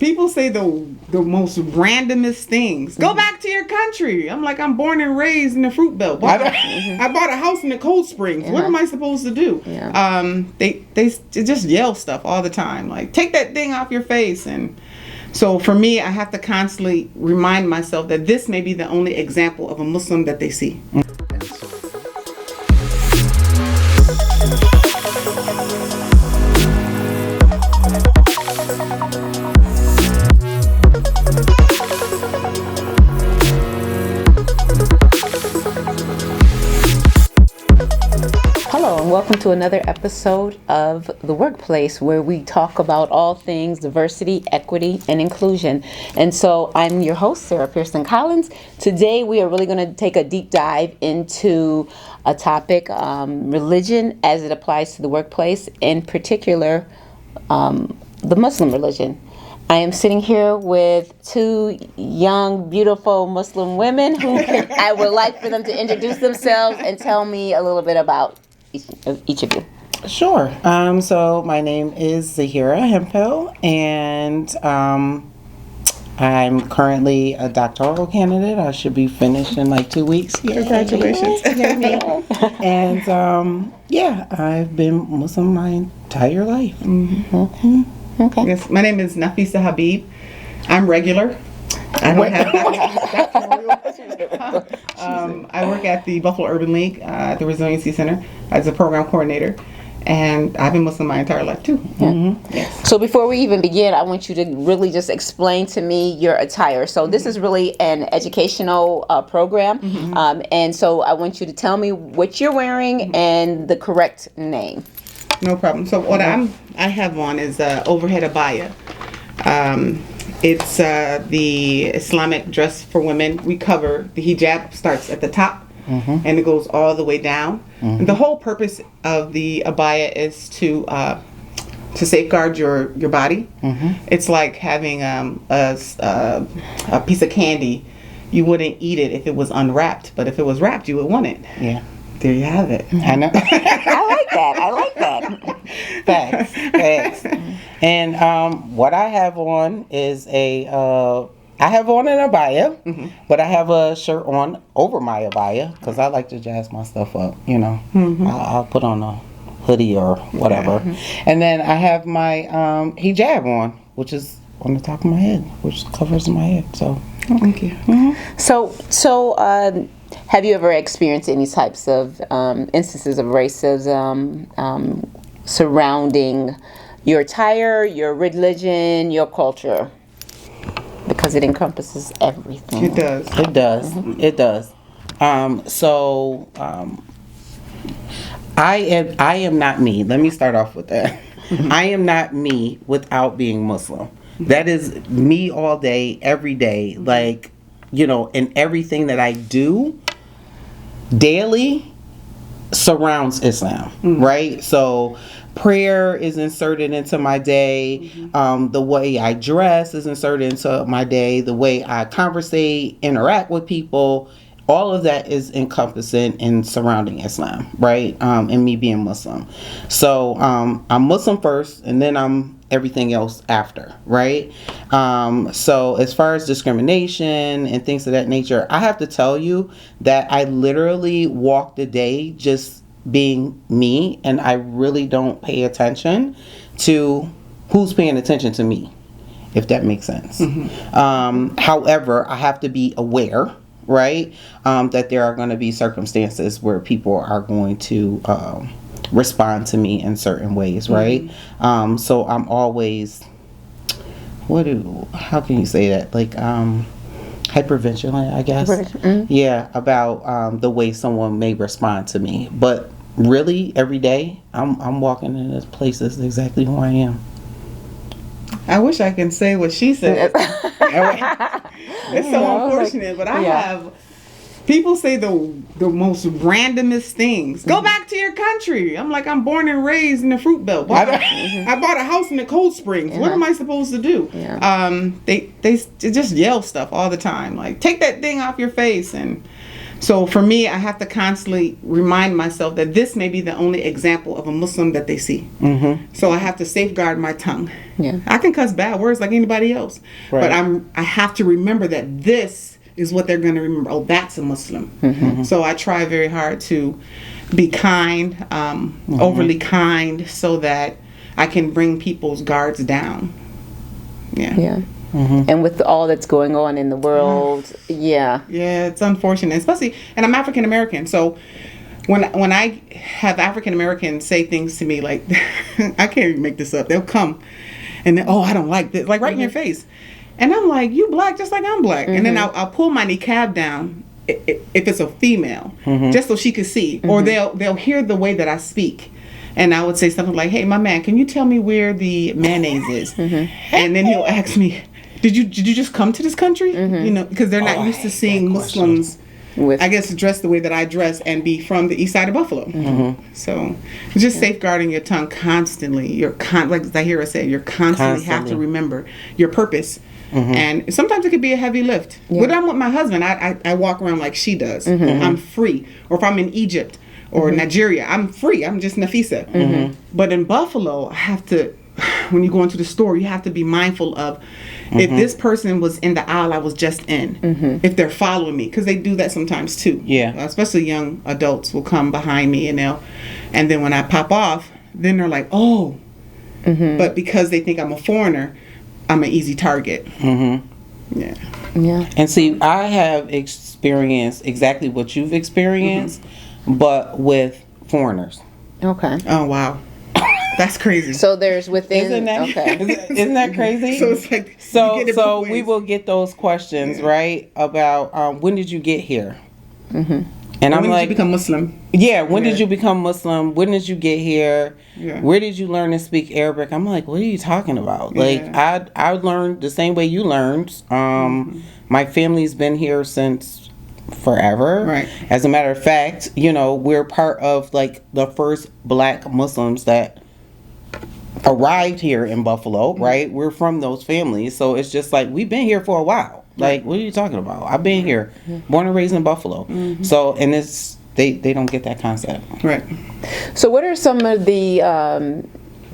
People say the most randomest things. Go back to your country. I'm like, I'm born and raised in the Fruit Belt. I bought a house in the Cold Springs. What am I supposed to do? They just yell stuff all the time. Like, take that thing off your face. And so for me, I have to constantly remind myself that this may be the only example of a Muslim that they see. Welcome to another episode of The Workplace, where we talk about all things diversity, equity, and inclusion. And so I'm your host, Sarah Pearson Collins. Today we are really going to take a deep dive into a topic, religion as it applies to the workplace, in particular, the Muslim religion. I am sitting here with two young, beautiful Muslim women who I would like for them to introduce themselves and tell me a little bit about each of you. Sure. So my name is Zahira Hemphill, and I'm currently a doctoral candidate. I should be finished in like 2 weeks. Congratulations. And I've been Muslim my entire life. Mm-hmm. Okay. Yes, my name is Nafisa Habib. I'm regular. I don't have that. I work at the Buffalo Urban League at the Resiliency Center as a program coordinator, and I've been Muslim my entire life too. Mm-hmm. Yes. So before we even begin, I want you to really just explain to me your attire. So this is really an educational program, and so I want you to tell me what you're wearing and the correct name. No problem. So what I have on is overhead abaya. It's the Islamic dress for women. We cover, the hijab starts at the top and it goes all the way down. And the whole purpose of the abaya is to safeguard your body. It's like having a piece of candy. You wouldn't eat it if it was unwrapped, but if it was wrapped, you would want it. Yeah. There you have it. I know. I like that. Facts. And what I have on is I have on an abaya, but I have a shirt on over my abaya because I like to jazz my stuff up, you know. I'll put on a hoodie or whatever. And then I have my hijab on, which is on the top of my head, which covers my head. So, thank you. So, have you ever experienced any types of instances of racism surrounding your attire, your religion, your culture? Because it encompasses everything. It does. It does. It does. I am not me. Let me start off with that. I am not me without being Muslim. That is me all day, every day. Like, you know, and everything that I do daily surrounds Islam, right? So prayer is inserted into my day. The way I dress is inserted into my day. The way I conversate, interact with people, all of that is encompassing and surrounding Islam, right? And me being Muslim. So I'm Muslim first, and then I'm everything else after, right? So as far as discrimination and things of that nature, I have to tell you that I literally walk the day just being me, and I really don't pay attention to who's paying attention to me, if that makes sense. However, I have to be aware, right, that there are going to be circumstances where people are going to respond to me in certain ways, right? So I'm always, how can you say that? Like, hypervigilant, I guess. Yeah, about the way someone may respond to me. But really, every day, I'm walking in this place that's exactly who I am. I wish I can say what she said. It's so unfortunate, but I have people say the most randomest things. Go back to your country. I'm like, I'm born and raised in the Fruit Belt. I bought a house in the Cold Springs. What am I supposed to do? They just yell stuff all the time. Like, take that thing off your face. And So for me, I have to constantly remind myself that this may be the only example of a Muslim that they see. So I have to safeguard my tongue. Yeah. I can cuss bad words like anybody else, Right. but I have to remember that this is what they're going to remember. Oh, that's a Muslim. So I try very hard to be kind, overly kind, so that I can bring people's guards down. Yeah. And with all that's going on in the world, yeah, it's unfortunate, especially, and I'm African American, so when I have African Americans say things to me like, I can't even make this up. They'll come and then, oh, I don't like this, like right in your face, and I'm like, you black just like I'm black, and then I'll pull my niqab down if it's a female, just so she could see, or they'll hear the way that I speak. And I would say something like, hey, my man, can you tell me where the mayonnaise is? And then he'll ask me, did you just come to this country? You know, because they're not used to seeing Muslims, I guess, dress the way that I dress and be from the east side of Buffalo. So just safeguarding your tongue constantly. Like Zahira said, you constantly have to remember your purpose. And sometimes it could be a heavy lift. When I'm with my husband, I walk around like she does. I'm free. Or if I'm in Egypt or Nigeria, I'm free. I'm just Nafisa. But in Buffalo, I have to, when you go into the store, you have to be mindful of if this person was in the aisle I was just in, if they're following me, because they do that sometimes too. Especially young adults will come behind me and then when I pop off, then they're like, oh. But because they think I'm a foreigner, I'm an easy target. Yeah. And see, I have experienced exactly what you've experienced, but with foreigners. Okay. Oh, wow. That's crazy. So there's within. Isn't that crazy? So it's like, so we will get those questions, right? About when did you get here? And I'm when like, did you become Muslim? Yeah, when did you become Muslim? When did you get here? Where did you learn to speak Arabic? I'm like, what are you talking about? Like, I learned the same way you learned. My family's been here since forever. Right. As a matter of fact, you know, we're part of like the first black Muslims that arrived here in Buffalo, right? We're from those families. So it's just like, we've been here for a while. Like, what are you talking about? I've been here, born and raised in Buffalo. So, and it's, they don't get that concept. Right. So what are some of the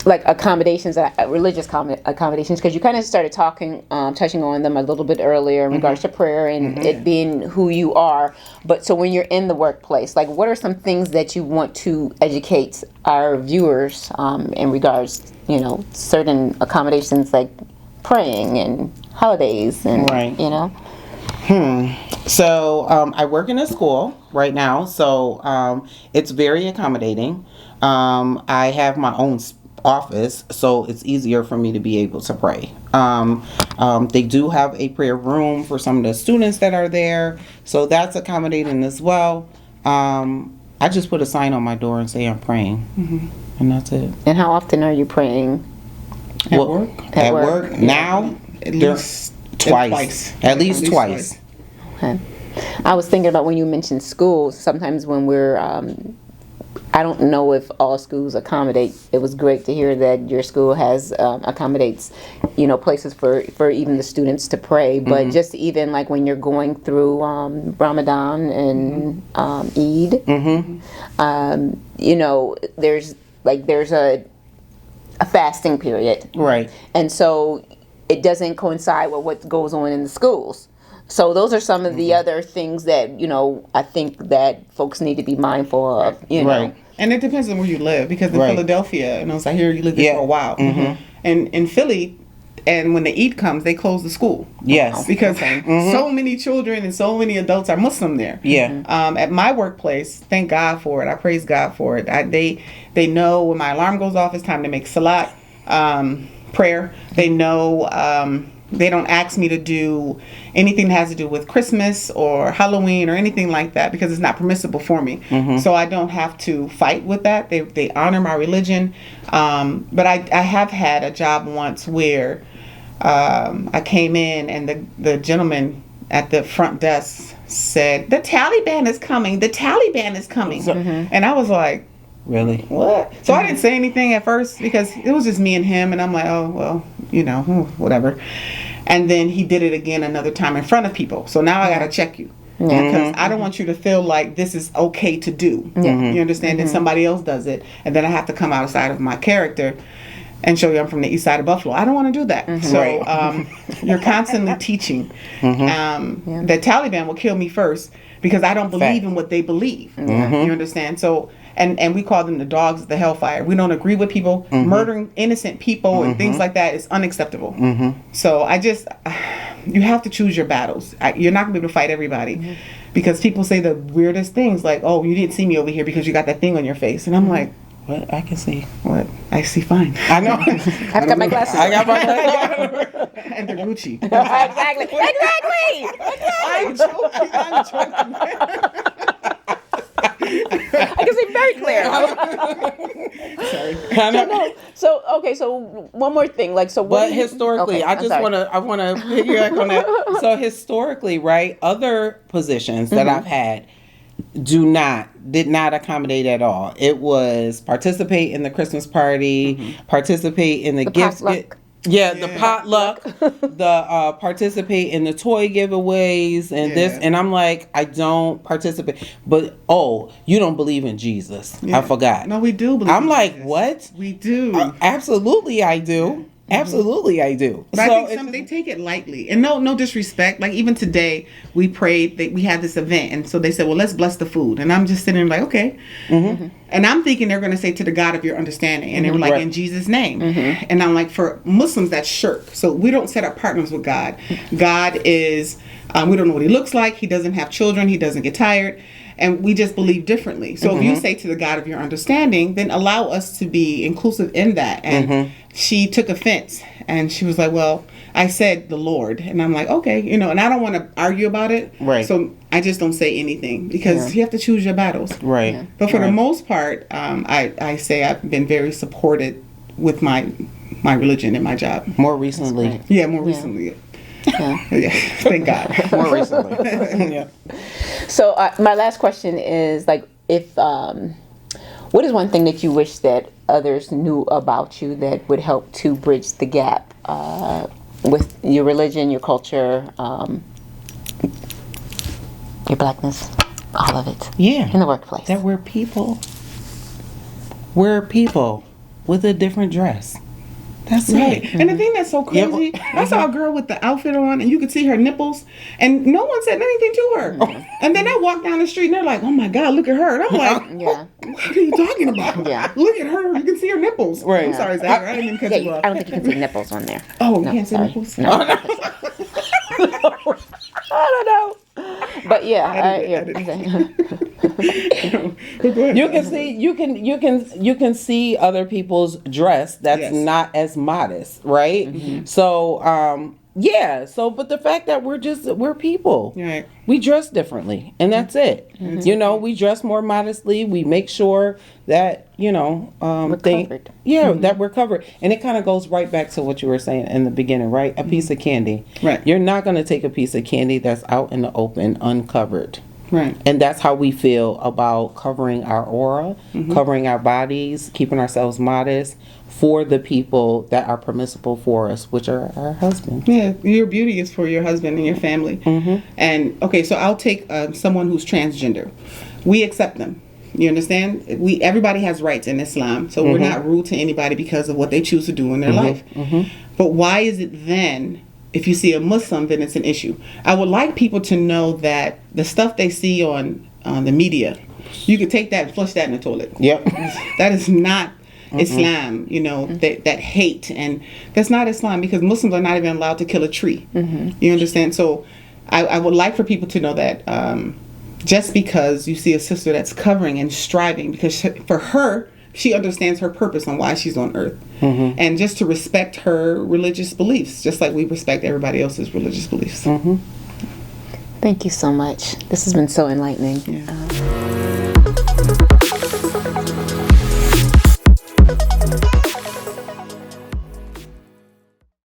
like accommodations, religious accommodations? Because you kind of started touching on them a little bit earlier in regards to prayer and it being who you are. But so when you're in the workplace, like what are some things that you want to educate our viewers in regards, you know, certain accommodations like praying and holidays and you know? So I work in a school right now, so it's very accommodating. I have my own office, so it's easier for me to be able to pray. They do have a prayer room for some of the students that are there, so that's accommodating as well. I just put a sign on my door and say I'm praying, and that's it. And how often are you praying? At work? At work? Now? At least twice. At least twice. Okay. I was thinking about when you mentioned schools, sometimes when we're I don't know if all schools accommodate. It was great to hear that your school has accommodates, you know, places for even the students to pray. But just even like when you're going through Ramadan and Eid, you know, there's a fasting period, right? And so it doesn't coincide with what goes on in the schools. So those are some of the other things that, you know, I think that folks need to be mindful of, you know. Right. And it depends on where you live, because in Philadelphia, you know, so I hear you lived there for a while. And in Philly, and when the Eid comes, they close the school. Yes. Because so many children and so many adults are Muslim there. Yeah. At my workplace, thank God for it. I praise God for it. They know when my alarm goes off, it's time to make salat, prayer. They know they don't ask me to do anything that has to do with Christmas or Halloween or anything like that, because it's not permissible for me. So I don't have to fight with that. They honor my religion. But I have had a job once where I came in and the gentleman at the front desk said, "The Taliban is coming. The Taliban is coming." And I was like, really? What? So I didn't say anything at first because it was just me and him, and I'm like, oh, well, you know, whatever. And then he did it again another time in front of people. So now I got to check you. Because I don't want you to feel like this is okay to do. You understand? And somebody else does it, and then I have to come outside of my character and show you I'm from the east side of Buffalo. I don't want to do that. So you're constantly teaching. The Taliban will kill me first because I don't believe in what they believe. You understand? So, and we call them the dogs of the hellfire. We don't agree with people. Murdering innocent people and things like that is unacceptable. So you have to choose your battles. You're not going to be able to fight everybody because people say the weirdest things like, oh, you didn't see me over here because you got that thing on your face. And I'm like, what? I can see. What? I see fine. I know. I've got my glasses. I got my glasses. And they're Gucci. Exactly. I'm joking. I can see very clear. Sorry. So okay. So one more thing. Like so. But historically, I want to piggyback on that. So historically, right? Other positions that I've had did not accommodate at all. It was participate in the Christmas party, participate in the gifts. The potluck, the participate in the toy giveaways and this, and I'm like, I don't participate. But you don't believe in Jesus. I forgot. No, we do believe. I'm like, what? We do. Absolutely, I do. Absolutely, I do. But I think they take it lightly, and no disrespect. Like even today, we prayed that we had this event, and so they said, "Well, let's bless the food." And I'm just sitting there like, okay. And I'm thinking they're going to say to the God of your understanding, and they were like, in Jesus' name. And I'm like, for Muslims, that's shirk. So we don't set up partners with God. God is, we don't know what he looks like. He doesn't have children. He doesn't get tired. And we just believe differently. So if you say to the God of your understanding, then allow us to be inclusive in that. And she took offense. And she was like, well, I said the Lord. And I'm like, okay, and I don't want to argue about it. Right. So I just don't say anything because you have to choose your battles. Right. Yeah. But for the most part, I say I've been very supported with my religion and my job. More recently. Right. Yeah, more recently. Yeah, thank God. More recently. Yeah. So my last question is like, if what is one thing that you wish that others knew about you that would help to bridge the gap with your religion, your culture, your blackness, all of it? Yeah. In the workplace. That we're people. We're people with a different dress. That's right. it. And the thing that's so crazy, I saw a girl with the outfit on and you could see her nipples and no one said anything to her. And then I walked down the street and they're like, oh my God, look at her. And I'm like, what are you talking about? Yeah. Look at her. You can see her nipples. Right. I'm sorry, Zach. I didn't even cut you off. I don't think you can see nipples on there. Oh, you can't see nipples? No. I don't know. But yeah, you can see other people's dress that's not as modest, right? So but the fact that we're people, right? We dress differently, and that's it. We dress more modestly. We make sure that we're covered. That we're covered, and it kind of goes right back to what you were saying in the beginning, right? A piece of candy, right? You're not going to take a piece of candy that's out in the open uncovered. Right. And that's how we feel about covering our aura, covering our bodies, keeping ourselves modest for the people that are permissible for us, which are our husbands. Yeah, your beauty is for your husband and your family. And okay, so I'll take someone who's transgender. We accept them. You understand? Everybody has rights in Islam, so we're not rude to anybody because of what they choose to do in their life. But why is it then, if you see a Muslim, then it's an issue? I would like people to know that the stuff they see on the media, you could take that and flush that in the toilet. Yep. That is not Islam, that hate. And that's not Islam because Muslims are not even allowed to kill a tree. You understand? So I would like for people to know that just because you see a sister that's covering and striving, because for her, she understands her purpose on why she's on earth. And just to respect her religious beliefs, just like we respect everybody else's religious beliefs. Thank you so much. This has been so enlightening. Yeah.